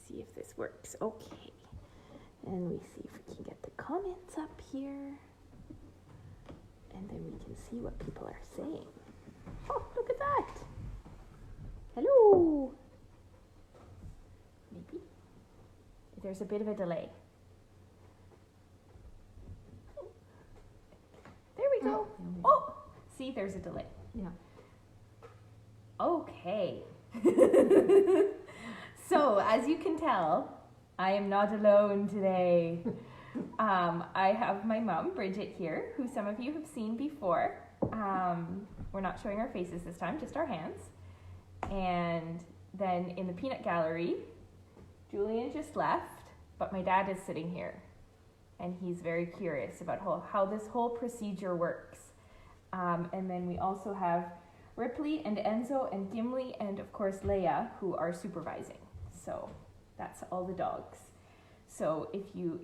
see if this works. Okay. And we see if we can get the comments up here. And then we can see what people are saying. Oh, look at that. Hello. Maybe. There's a bit of a delay. There we go. Oh, see, there's a delay. Yeah. Okay. So, as you can tell, I am not alone today. I have my mom, Bridget, here, who some of you have seen before. We're not showing our faces this time, just our hands. And then in the peanut gallery, Julian just left, but my dad is sitting here. And he's very curious about how this whole procedure works. And then we also have Ripley and Enzo and Gimli and, of course, Leia, who are supervising. So that's all the dogs. So if you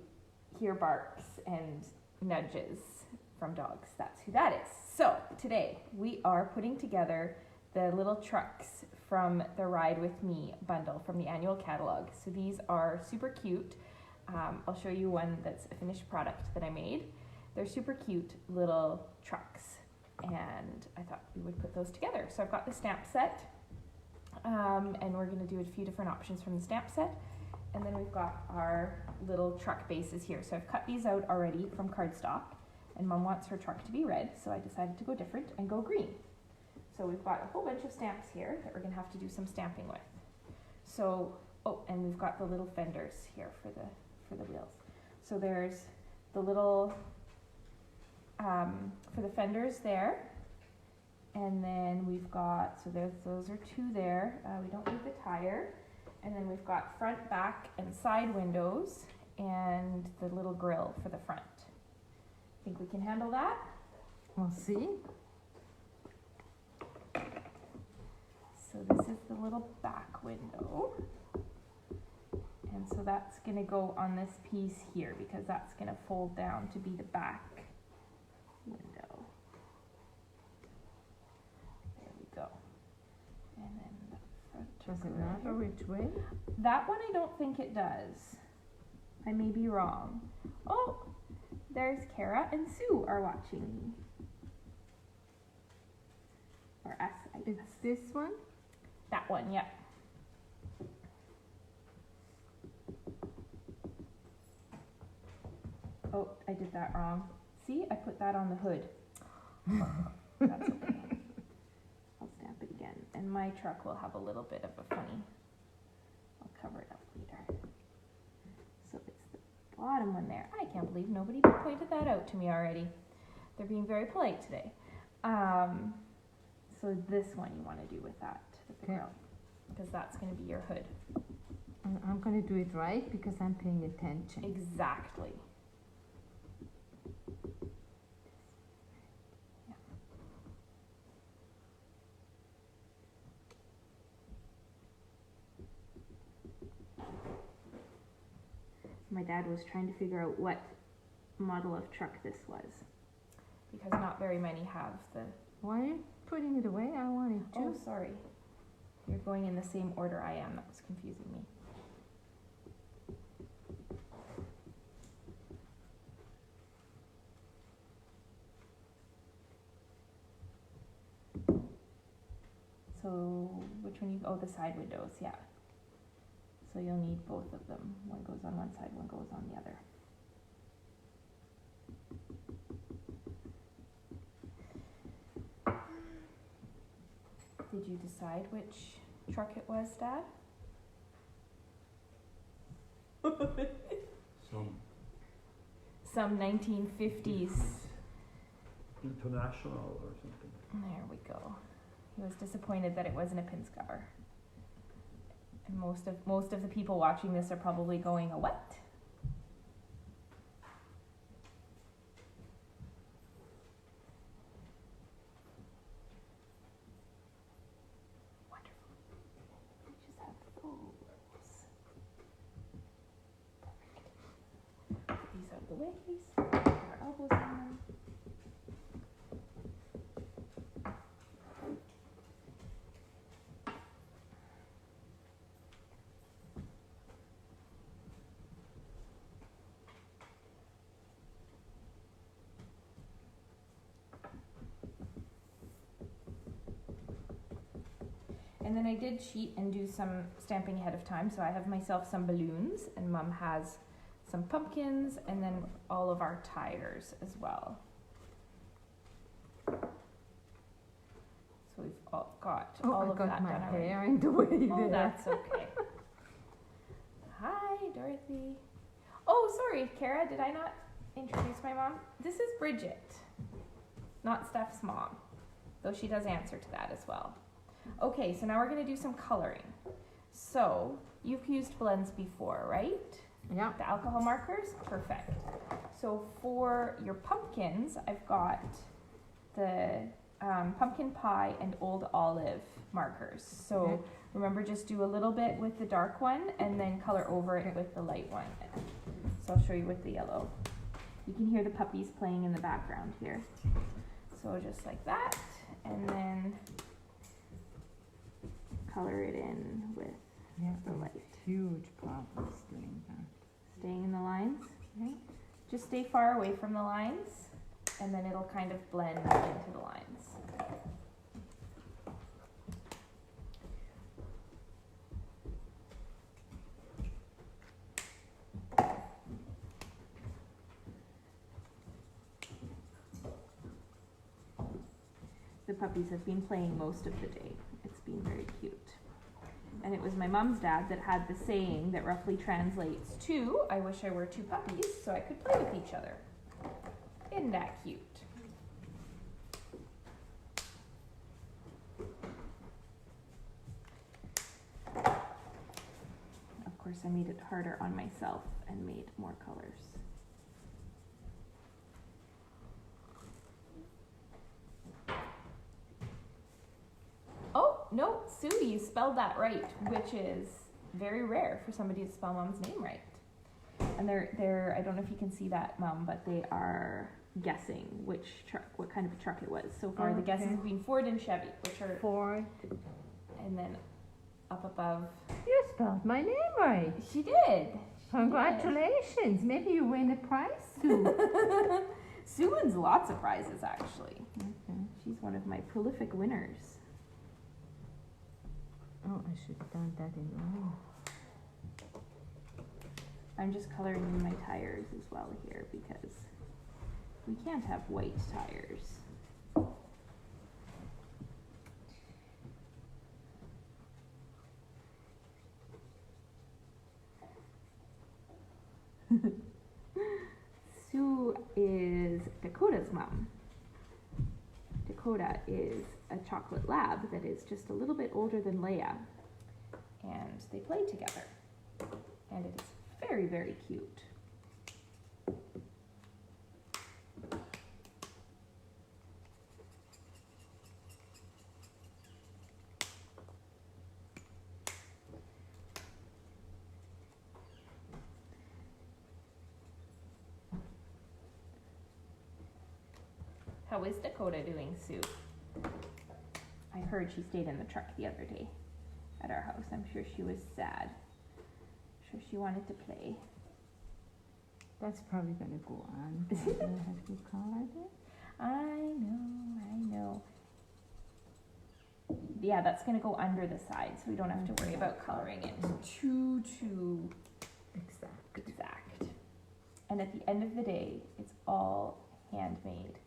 hear barks and nudges from dogs, that's who that is. So today we are putting together the little trucks from the Ride With Me bundle from the annual catalog. So these are super cute. I'll show you one that's a finished product that I made. They're super cute little trucks, and I thought we would put those together. So I've got the stamp set, and we're going to do a few different options from the stamp set. And then we've got our little truck bases here. So I've cut these out already from cardstock, and Mom wants her truck to be red, so I decided to go different and go green. So we've got a whole bunch of stamps here that we're going to have to do some stamping with. So, oh, and we've got the little fenders here for the wheels. So there's the little, for the fenders there. And then we've got, so those are two there. We don't need the tire. And then we've got front, back, and side windows, and the little grill for the front. Think we can handle that? We'll see. So this is the little back window. And so that's going to go on this piece here because that's going to fold down to be the back window. There we go. And then the front. Does it matter which way? That one I don't think it does. I may be wrong. Oh, there's Kara and Sue are watching me. Or us, I guess. It's this one? That one, yep. Oh, I did that wrong. See, I put that on the hood. That's okay. I'll stamp it again. And my truck will have a little bit of a funny, I'll cover it up later. So it's the bottom one there. I can't believe nobody pointed that out to me already. They're being very polite today. So this one you want to do with that, with the grill, because that's going to be your hood. And I'm going to do it right because I'm paying attention. Exactly. Yeah. My dad was trying to figure out what model of truck this was, because not very many have the... Why are you putting it away? I want it too. Oh, sorry. You're going in the same order I am. That was confusing me. So, which one oh, the side windows, yeah. So you'll need both of them. One goes on one side, one goes on the other. Did you decide which truck it was, Dad? Some 1950s. International or something. There we go. He was disappointed that it wasn't a Pinzgauer. And most of the people watching this are probably going, a what? The ways, put our elbows on them. And then I did cheat and do some stamping ahead of time. So I have myself some balloons, and Mom has some pumpkins, and then all of our tires as well. So we've all got all of that done already. I got my hair in the way Oh, there. that's okay. Hi, Dorothy. Oh, sorry, Kara, did I not introduce my mom? This is Bridget, not Steph's mom, though she does answer to that as well. Okay, so now we're going to do some coloring. So, you've used blends before, right? Yeah. The alcohol markers? Perfect. So for your pumpkins, I've got the pumpkin pie and old olive markers. So Okay. remember, just do a little bit with the dark one and then color over it with the light one. So I'll show you with the yellow. You can hear the puppies playing in the background here. So just like that, and then color it in with the light. Huge problems doing that. Staying in the lines. Yeah. Just stay far away from the lines, and then it'll kind of blend into the lines. The puppies have been playing most of the day. It's been very cute. And it was my mom's dad that had the saying that roughly translates to, I wish I were two puppies so I could play with each other. Isn't that cute? Of course, I made it harder on myself and made more colors. Oh, no, Sue, you spelled that right, which is very rare for somebody to spell Mom's name right. And they're I don't know if you can see that, Mom, but they are guessing which truck, what kind of a truck it was. So far, the guesses have been Ford and Chevy, which are Ford. And then up above. You spelled my name right. She did. Congratulations. Maybe you win a prize, Sue. Sue wins lots of prizes, actually. Okay. She's one of my prolific winners. Oh, I should have done that in line. I'm just coloring in my tires as well here because we can't have white tires. Sue is Dakota's mom. Dakota is a chocolate lab that is just a little bit older than Leia, and they play together, and it is very, very cute. How is Dakota doing, Sue? I heard she stayed in the truck the other day at our house. I'm sure she was sad. I'm sure she wanted to play. That's probably going to go on. I have to card it. I know. Yeah, that's going to go under the side, so we don't have to worry about coloring it too exact. And at the end of the day, it's all handmade.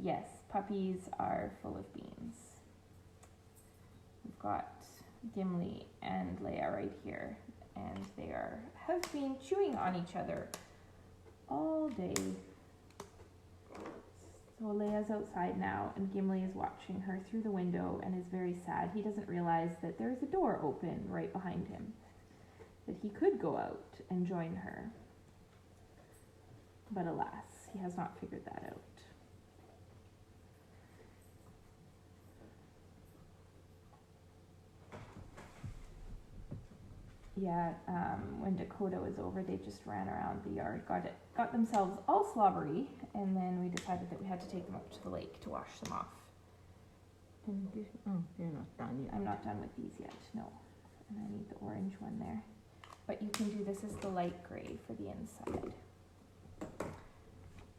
Yes, puppies are full of beans. We've got Gimli and Leia right here, and they have been chewing on each other all day. So Leia's outside now, and Gimli is watching her through the window and is very sad. He doesn't realize that there's a door open right behind him, that he could go out and join her. But alas, he has not figured that out. Yeah, when Dakota was over, they just ran around the yard, got themselves all slobbery, and then we decided that we had to take them up to the lake to wash them off. Oh, you're not done yet. I'm not done with these yet, no. And I need the orange one there. But you can do this as the light gray for the inside.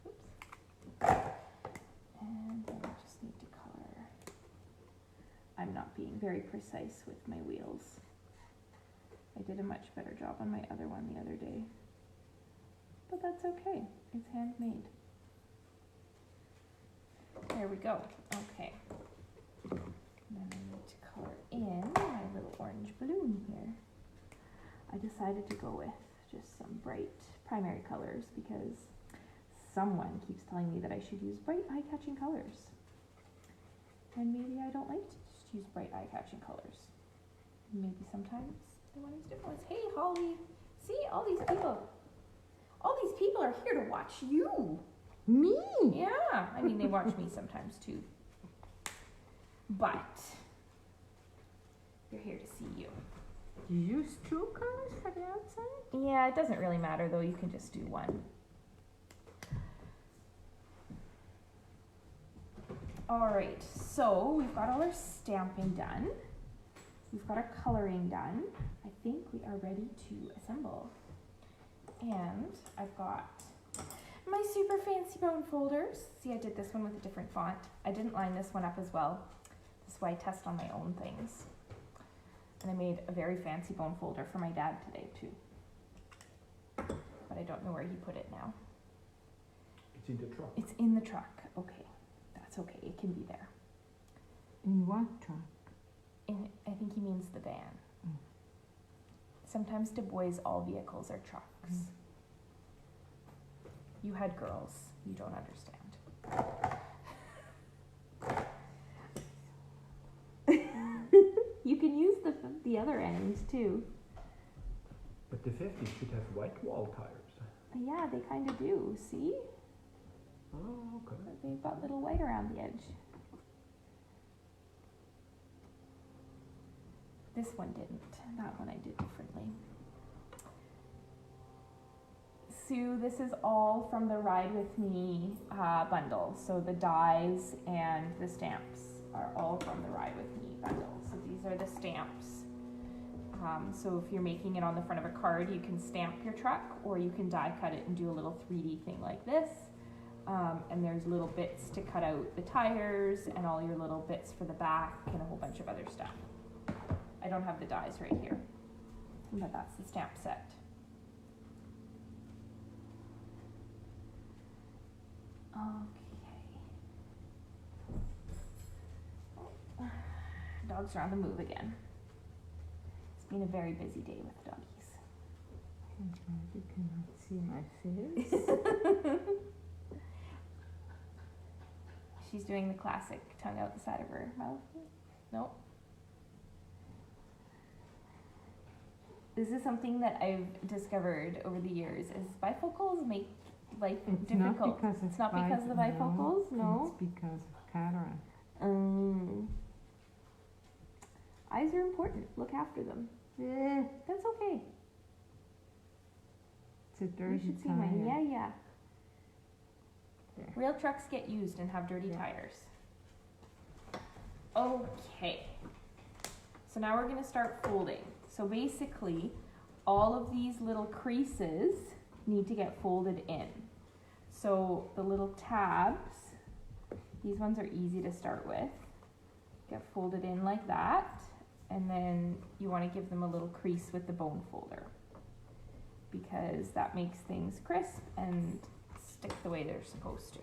Oops. And then I just need to color very precise with my wheels. I did a much better job on my other one the other day. But that's okay. It's handmade. There we go. Okay. Then I need to color in my little orange balloon here. I decided to go with just some bright primary colors because someone keeps telling me that I should use bright eye-catching colors. And maybe I don't like to just use bright eye-catching colors. Maybe sometimes I want to use different ones. Hey, Holly. See, all these people are here to watch you. Me? Yeah, I mean, they watch me sometimes too. But they're here to see you. Do you use two colors for the outside? Yeah, it doesn't really matter though. You can just do one. All right, so we've got all our stamping done. We've got our coloring done. I think we are ready to assemble. And I've got my super fancy bone folders. See, I did this one with a different font. I didn't line this one up as well. This is why I test on my own things. And I made a very fancy bone folder for my dad today too. But I don't know where he put it now. It's in the truck. It's in the truck. Okay, that's okay. It can be there. In what truck? I think he means the van. Mm. Sometimes Du Bois all vehicles are trucks. Mm. You had girls. You don't understand. You can use the other ends too. But the 50s should have white wall tires. Yeah, they kind of do. See? Oh, okay. They've got little white around the edge. This one didn't. That one I did differently. Sue, this is all from the Ride With Me bundle. So the dies and the stamps are all from the Ride With Me bundle. So these are the stamps. So if you're making it on the front of a card, you can stamp your truck, or you can die cut it and do a little 3D thing like this. And there's little bits to cut out the tires and all your little bits for the back and a whole bunch of other stuff. I don't have the dies right here, but that's the stamp set. Okay. Dogs are on the move again. It's been a very busy day with doggies. I'm glad you cannot see my face. She's doing the classic tongue out the side of her mouth. Nope. This is something that I've discovered over the years is bifocals make life It's difficult. not because It's not because of the bifocals, no. It's because of cataract. Eyes are important. Look after them. That's okay. It's a You dirty should see tire. mine. Yeah, yeah. There. Real trucks get used and have dirty Yeah. tires. Okay. So now we're going to start folding. So basically, all of these little creases need to get folded in. So the little tabs, these ones are easy to start with. Get folded in like that. And then you want to give them a little crease with the bone folder, because that makes things crisp and stick the way they're supposed to.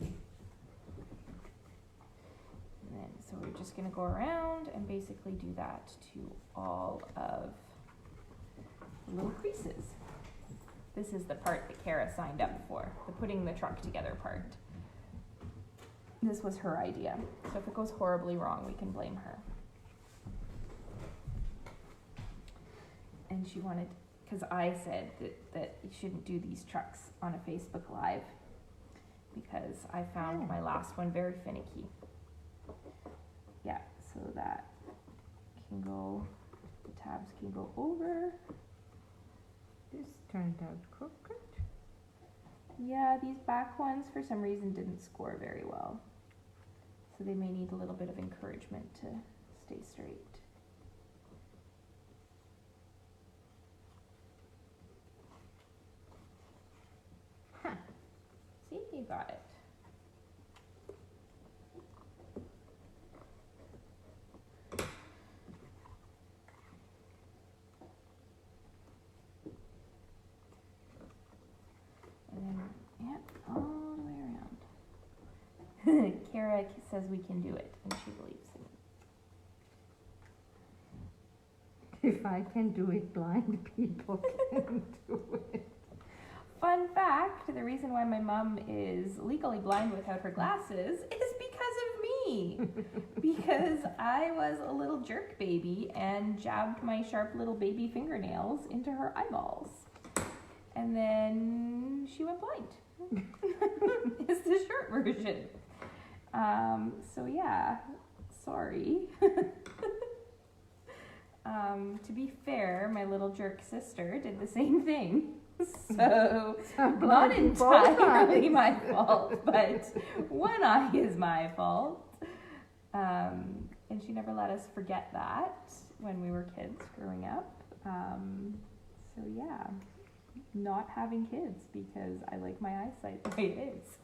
And then, so we're just going to go around and basically do that to all of the little creases. This is the part that Kara signed up for, the putting the truck together part. This was her idea. So if it goes horribly wrong, we can blame her. And she wanted, because I said that you shouldn't do these trucks on a Facebook Live, because I found my last one very finicky. Yeah, so that can go, the tabs can go over. This turned out crooked. Yeah, these back ones for some reason didn't score very well. So they may need a little bit of encouragement to stay straight. Huh. See, you got it. Sarah says we can do it, and she believes in me. If I can do it, blind people can do it. Fun fact, the reason why my mom is legally blind without her glasses is because of me. Because I was a little jerk baby and jabbed my sharp little baby fingernails into her eyeballs. And then she went blind. It's the short version. So yeah, sorry. To be fair, my little jerk sister did the same thing. So, not entirely my fault, but one eye is my fault. And she never let us forget that when we were kids growing up. So yeah, not having kids because I like my eyesight the way it is.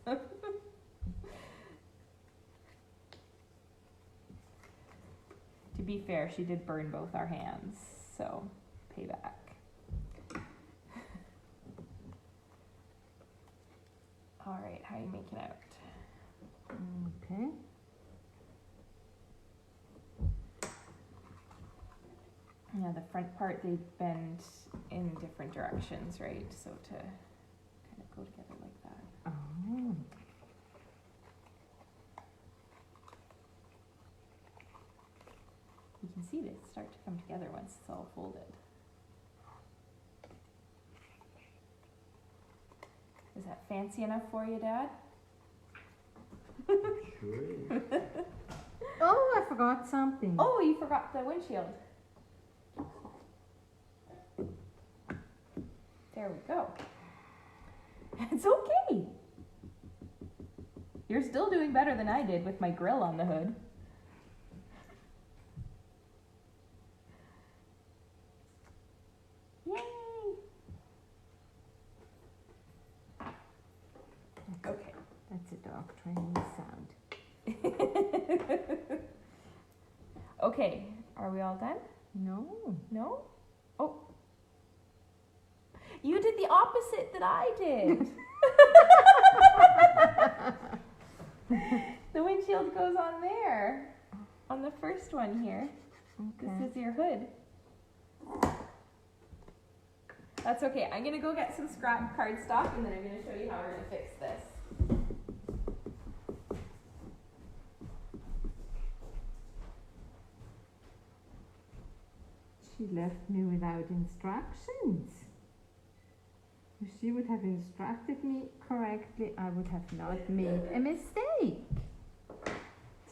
To be fair, she did burn both our hands, so payback. All right, how are you making out? Okay. Yeah, the front part they bend in different directions, right? So to kind of go together like that. Oh. You can see they start to come together once it's all folded. Is that fancy enough for you, Dad? Sure is. Oh, I forgot something. Oh, you forgot the windshield. There we go. It's okay. You're still doing better than I did with my grill on the hood. Yay! Okay. That's a dog training sound. Okay, are we all done? No. No? Oh. You did the opposite that I did. The windshield goes on there. On the first one here. Okay. This is your hood. That's okay. I'm gonna go get some scrap cardstock and then I'm gonna show you how we're gonna fix this. She left me without instructions. If she would have instructed me correctly, I would have not made a mistake.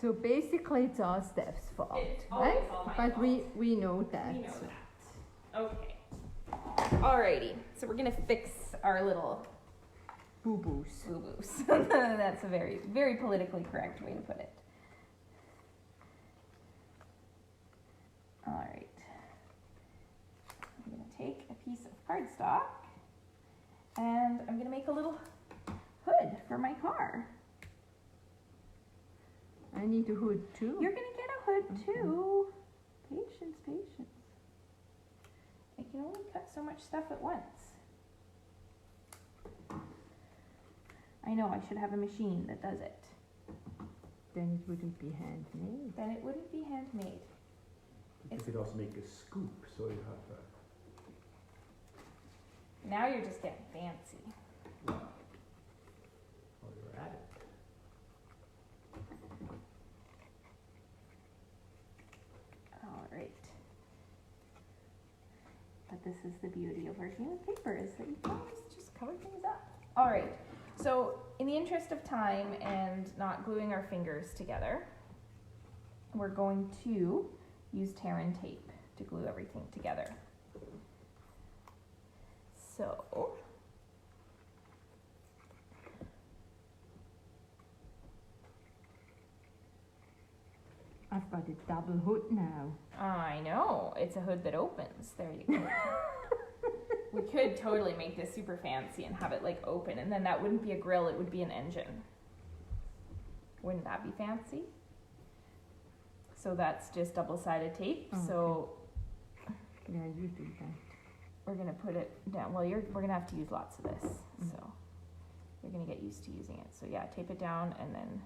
So basically it's all Steph's fault, It's always right? all my But fault. we know that. We know that. Okay. Alrighty. So we're gonna fix our little Boo-boos. boo-boos. That's a very, very politically correct way to put it. Alright. I'm gonna take a piece of cardstock and I'm gonna make a little hood for my car. I need a hood too. You're gonna get a hood too. Patience, patience. I can only cut so much stuff at once. I know, I should have a machine that does it. Then it wouldn't be handmade. Then it wouldn't be handmade. You could also make a scoop, so you have Now you're just getting fancy. while you're at it. Alright. But this is the beauty of working with paper, is that you can always just cover things up. Alright, so in the interest of time and not gluing our fingers together, we're going to use Terran tape to glue everything together. So, I've got a double hood now. I know, it's a hood that opens. There you go. We could totally make this super fancy and have it like open, and then that wouldn't be a grill, it would be an engine. Wouldn't that be fancy? So that's just double-sided tape. Okay. So Yeah, you do that. we're gonna put it down. Well, we're gonna have to use lots of this, so you're gonna get used to using it. So yeah, tape it down and then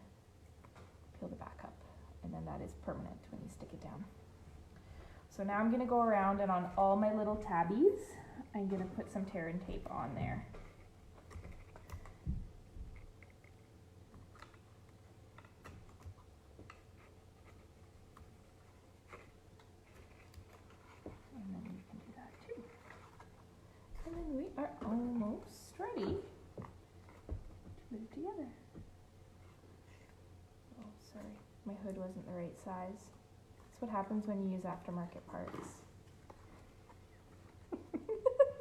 peel the back up, and then that is permanent when you stick it down. So now I'm gonna go around and on all my little tabbies, I'm gonna put some tear and tape on there. And then we can do that too. And then we are almost ready to put it together. Oh, sorry, my hood wasn't the right size. That's what happens when you use aftermarket parts.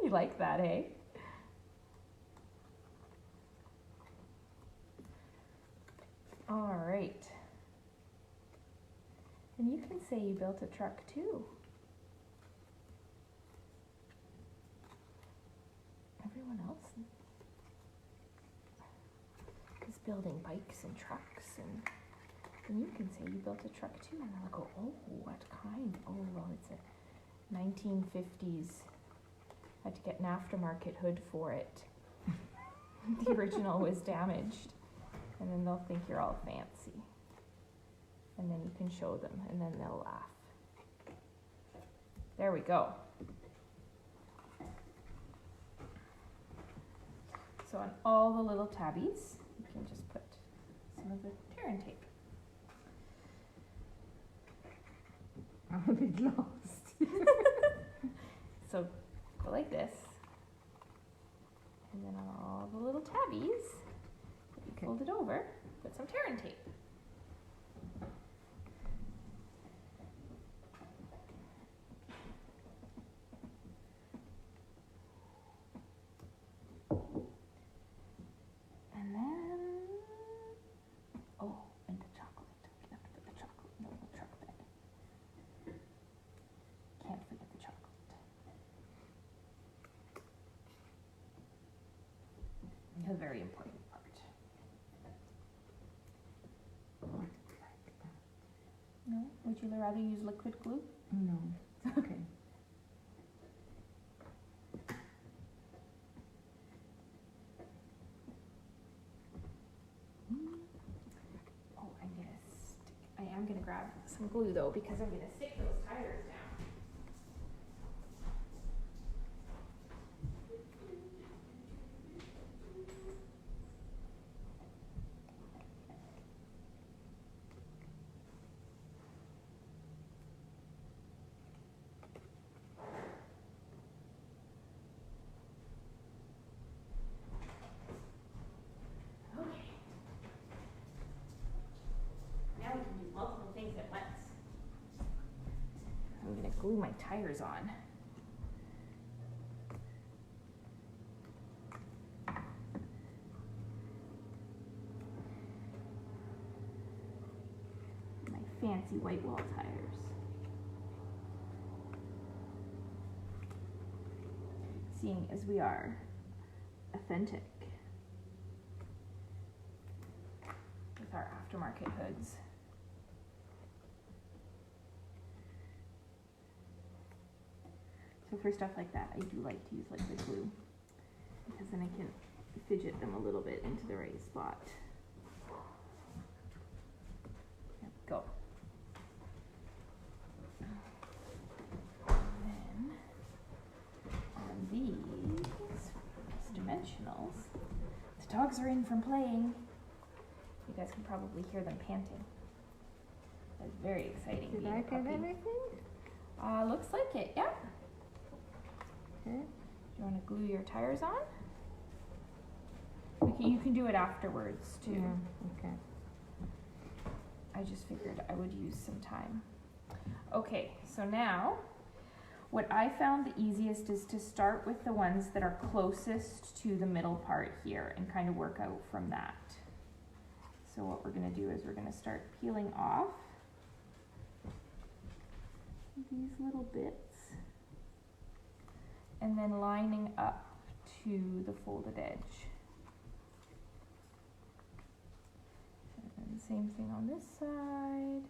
You like that, eh? All right. And you can say you built a truck too. Everyone else is building bikes and trucks, and you can say you built a truck too, and they'll go, oh, what kind? Oh, well, it's a 1950s. Had to get an aftermarket hood for it. The original was damaged, and then they'll think you're all fancy, and then you can show them, and then they'll laugh. There we go. So on all the little tabbies, you can just put some of the tear and tape. I'm a bit lost. So go like this, and then on all the little tabbies, you fold it over, put some tear and tape. And then, oh, and the chocolate. We have to put the chocolate in the little truck bed. Can't forget the chocolate. A very important part. No? Would you rather use liquid glue? No. Okay. Oh, I am gonna grab some glue though, because I'm gonna stick those tires down. Now we can do multiple things at once. I'm gonna glue my tires on. My fancy white wall tires. Seeing as we are authentic with our aftermarket hoods. So for stuff like that, I do like to use liquid glue, because then I can fidget them a little bit into the right spot. There we go. And then on these dimensionals, the dogs are in from playing. You guys can probably hear them panting. That's very exciting. Did being I a get puppy. everything? Looks like it, yeah. Okay. You want to glue your tires on? You can do it afterwards too. Yeah, okay. I just figured I would use some time. Okay, so now what I found the easiest is to start with the ones that are closest to the middle part here and kind of work out from that. So what we're going to do is we're going to start peeling off these little bits and then lining up to the folded edge. And then same thing on this side.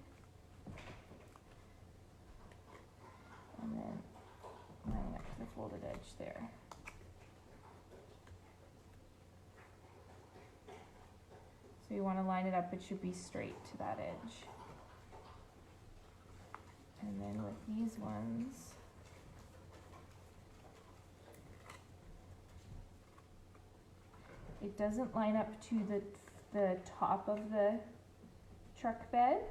And then lining up to the folded edge there. So you want to line it up, it should be straight to that edge. And then with these ones, it doesn't line up to the top of the truck bed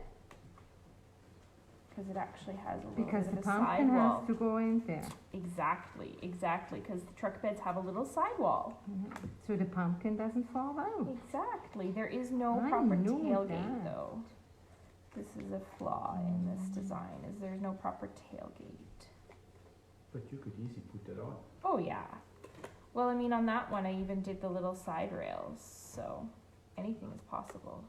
because it actually has a little Because bit the of a pumpkin sidewall. has to go in there. Exactly, because the truck beds have a little sidewall. So the pumpkin doesn't fall out. Exactly. There is no I proper knew tailgate that. though. This is a flaw in this design, is there's no proper tailgate. But you could easily put that on. Oh yeah. Well, I mean on that one I even did the little side rails, so anything is possible.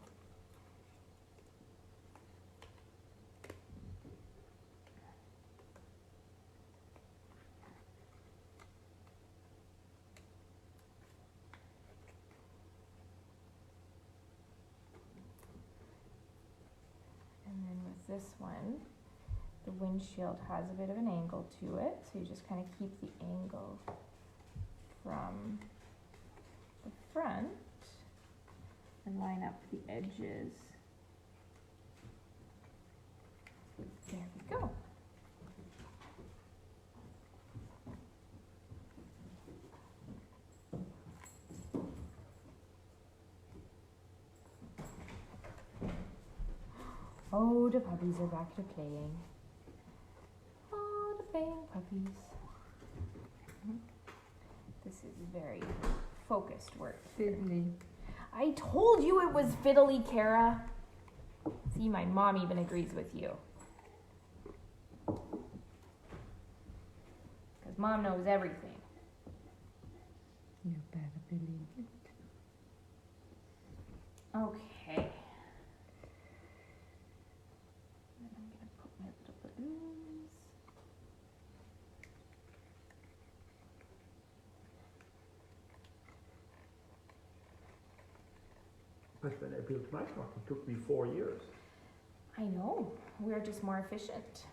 And then with this one, the windshield has a bit of an angle to it, so you just kind of keep the angle from the front and line up the edges. There we go. Oh, the puppies are back to playing. Oh, the playing puppies. This is very focused work. Fiddly. I told you it was fiddly, Kara. See, my mom even agrees with you. Because mom knows everything. You better believe it. Okay. Then I'm going to put my little balloons. But when I built my truck, it took me 4 years. I know. We're just more efficient.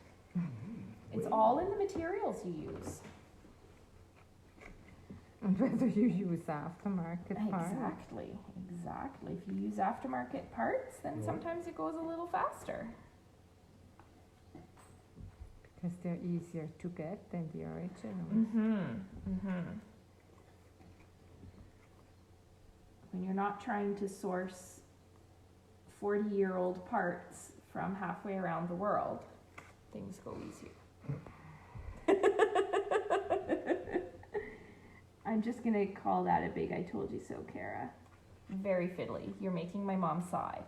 It's Way all in the materials you use. And whether you use aftermarket parts. Exactly. If you use aftermarket parts, then Yeah. sometimes it goes a little faster. Because they're easier to get than the original. When you're not trying to source 40-year-old parts from halfway around the world, things go easier. I'm just gonna call that a big I told you so, Kara. Very fiddly. You're making my mom sigh.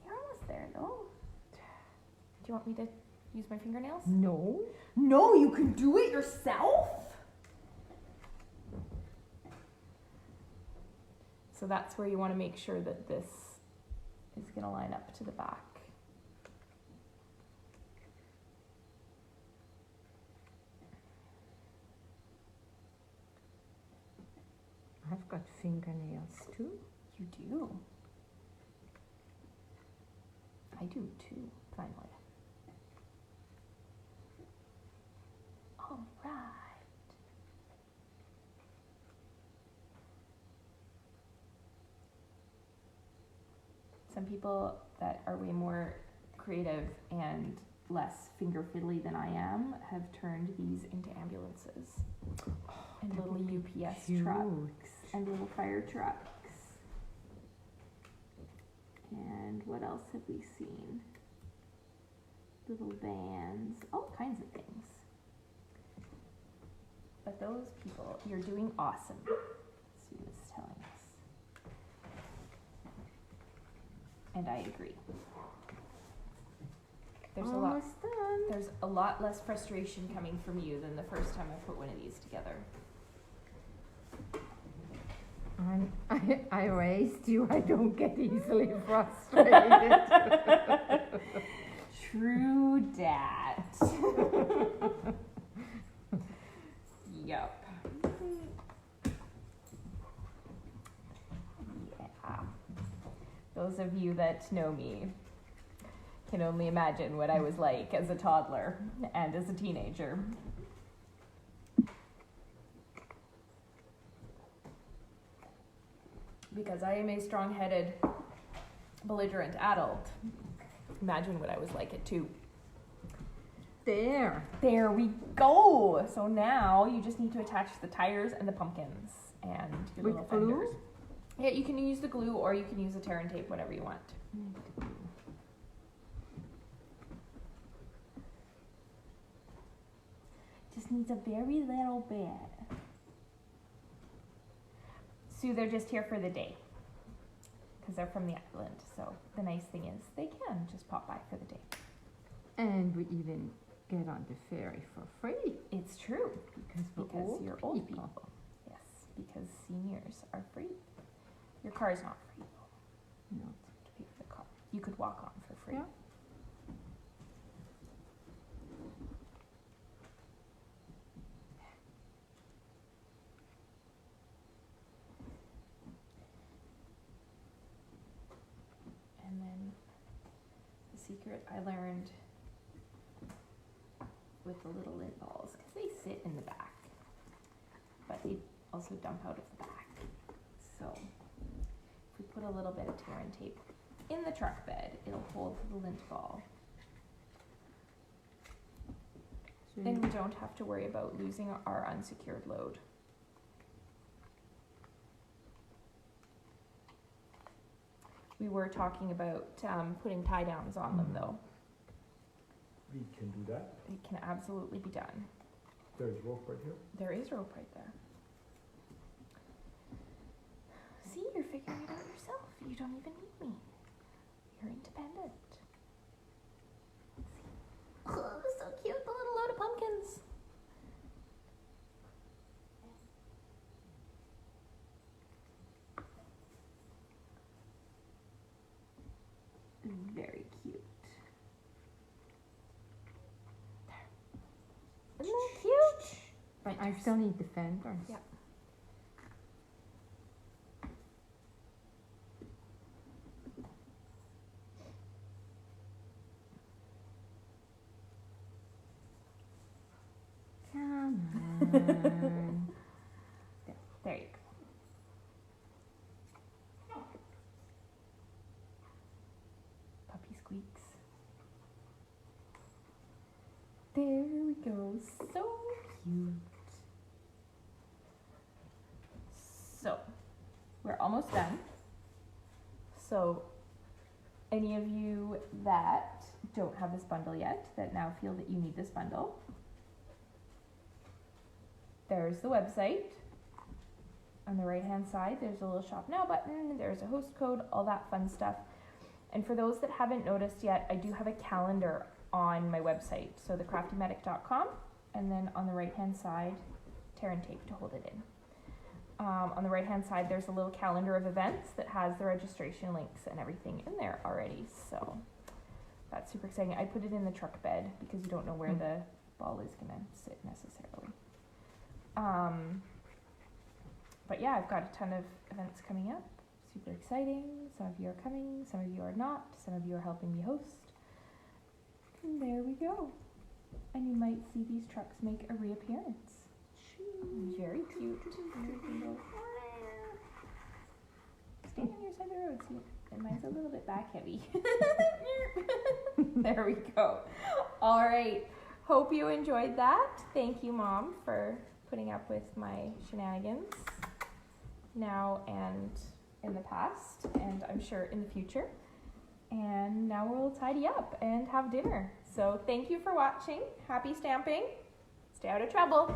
You're almost there, though. Do you want me to use my fingernails? No. No, you can do it yourself? So that's where you want to make sure that this is going to line up to the back. I've got fingernails too. You do. I do too, finally. All right. Some people that are way more creative and less finger fiddly than I am have turned these into ambulances and that little would be UPS cute. trucks and little fire trucks. And what else have we seen? Little vans, all kinds of things. But those people, you're doing awesome, Sue is telling us. And I agree. Almost done. There's a lot less frustration coming from you than the first time I put one of these together. I raised you. I don't get easily frustrated. True dat. Yup. Yeah. Those of you that know me can only imagine what I was like as a toddler and as a teenager. Because I am a strong-headed, belligerent adult. Imagine what I was like at 2. There. There we go. So now you just need to attach the tires and the pumpkins and your With little glue? fenders. Yeah, you can use the glue or you can use the tear and tape, whatever you want. Just needs a very little bit. So they're just here for the day. Because they're from the island. So the nice thing is they can just pop by for the day. And we even get on the ferry for free. It's true. Because you're old people. Yes, because seniors are free. Your car is not free though. No. To pay for the car. You could walk on for free. Yeah. And then the secret I learned with the little lint balls, because they sit in the back, but they also dump out of the back. So if we put a little bit of tear and tape in the truck bed, it'll hold the lint ball. So Then we don't have to worry about losing our unsecured load. We were talking about putting tie downs on them though. We can do that. It can absolutely be done. There's rope right here. There is rope right there. See, you're figuring it out yourself. You don't even need me. You're independent. See? Oh, so cute, the little load of pumpkins. Very cute. There. Isn't that cute? But I still need the fenders. Yeah. Come on. There you go. Puppy squeaks. There we go. So cute. So, we're almost done. So, any of you that don't have this bundle yet, that now feel that you need this bundle, there's the website. On the right hand side, there's a little shop now button, there's a host code, all that fun stuff. And for those that haven't noticed yet, I do have a calendar on my website. So thecraftymedic.com, and then on the right hand side, tear and tape to hold it in. On the right hand side, there's a little calendar of events that has the registration links and everything in there already. So that's super exciting. I put it in the truck bed because you don't know where the ball is gonna sit necessarily. But yeah, I've got a ton of events coming up. Super exciting. Some of you are coming, some of you are not. Some of you are helping me host. And there we go. And you might see these trucks make a reappearance. Very cute. Stand on your side of the road. See, and mine's a little bit back heavy. There we go. All right. Hope you enjoyed that. Thank you, Mom, for putting up with my shenanigans now and in the past, and I'm sure in the future. And now we'll tidy up and have dinner. So thank you for watching. Happy stamping. Stay out of trouble.